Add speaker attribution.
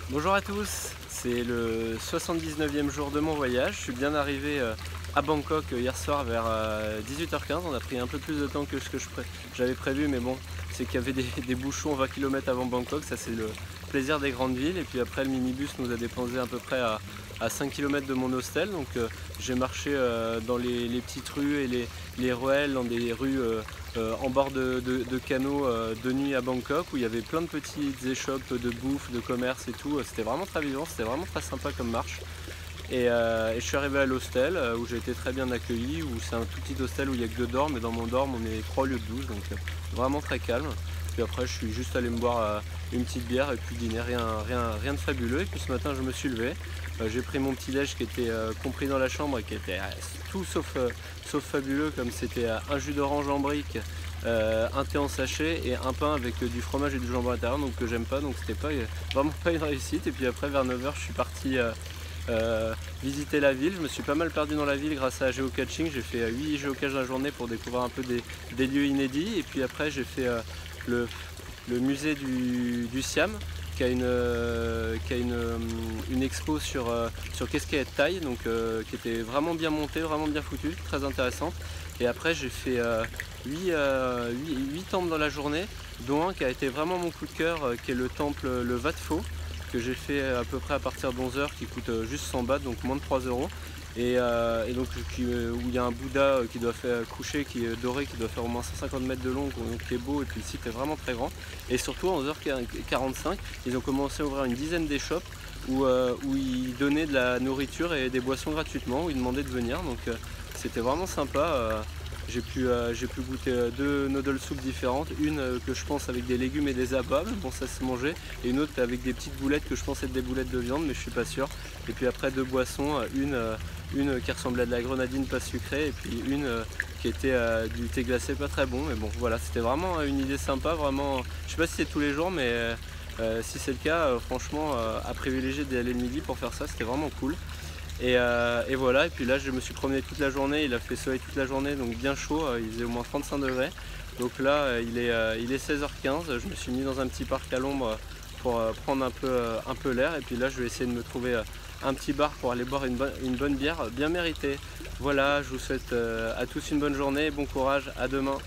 Speaker 1: Bonjour à tous, c'est le 79e jour de mon voyage. Je suis bien arrivé à Bangkok hier soir vers 18h15. On a pris un peu plus de temps que ce que j'avais prévu, mais bon, c'est qu'il y avait des bouchons 20 km avant Bangkok. Ça, c'est le plaisir des grandes villes. Et puis après, le minibus nous a déposé à peu près à 5 km de mon hostel. Donc j'ai marché dans les petites rues et les ruelles, dans des rues en bord de canaux de nuit à Bangkok, où il y avait plein de petites échoppes de bouffe, de commerce et tout. C'était vraiment très vivant, c'était vraiment très sympa comme marche. Et je suis arrivé à l'hostel où j'ai été très bien accueilli, où c'est un tout petit hostel où il n'y a que 2 dormes, et dans mon dorme on est 3 au lieu de 12, donc vraiment très calme. Puis après je suis juste allé me boire une petite bière et puis dîner, rien de fabuleux. Et puis ce matin je me suis levé, j'ai pris mon petit déj qui était compris dans la chambre et qui était tout sauf fabuleux, comme c'était un jus d'orange en brique, un thé en sachet et un pain avec du fromage et du jambon à l'intérieur, donc que j'aime pas, donc c'était vraiment pas une réussite. Et puis après vers 9h je suis parti visiter la ville. Je me suis pas mal perdu dans la ville grâce à géocaching. J'ai fait 8 géocaches dans la journée pour découvrir un peu des lieux inédits. Et puis après j'ai fait le musée du Siam, qui a une expo sur qu'est-ce qu'est être thaï, donc qui était vraiment bien montée, vraiment bien foutue, très intéressante. Et après j'ai fait 8 temples dans la journée, dont un qui a été vraiment mon coup de cœur, qui est le temple le Wat Pho, que j'ai fait à peu près à partir de 11h, qui coûte juste 100 bahts, donc moins de 3 euros. Et donc où il y a un Bouddha qui doit faire coucher, qui est doré, qui doit faire au moins 150 mètres de long, donc qui est beau, et puis le site est vraiment très grand. Et surtout à 11h45, ils ont commencé à ouvrir une dizaine d'échoppes où ils donnaient de la nourriture et des boissons gratuitement, où ils demandaient de venir. Donc c'était vraiment sympa. J'ai pu goûter 2 noodle soup différentes, une que je pense avec des légumes et des abats, mais bon ça se mangeait, et une autre avec des petites boulettes que je pense être des boulettes de viande, mais je suis pas sûr. Et puis après 2 boissons, une qui ressemblait à de la grenadine pas sucrée, et puis une qui était du thé glacé pas très bon. Mais bon voilà, c'était vraiment une idée sympa, vraiment. Je sais pas si c'est tous les jours, mais si c'est le cas, franchement à privilégier d'aller le midi pour faire ça, c'était vraiment cool. Et voilà, et puis là je me suis promené toute la journée, il a fait soleil toute la journée, donc bien chaud, il faisait au moins 35 degrés. Donc là il est 16h15, je me suis mis dans un petit parc à l'ombre pour prendre un peu l'air, et puis là je vais essayer de me trouver un petit bar pour aller boire une bonne bière bien méritée. Voilà, je vous souhaite à tous une bonne journée, bon courage, à demain.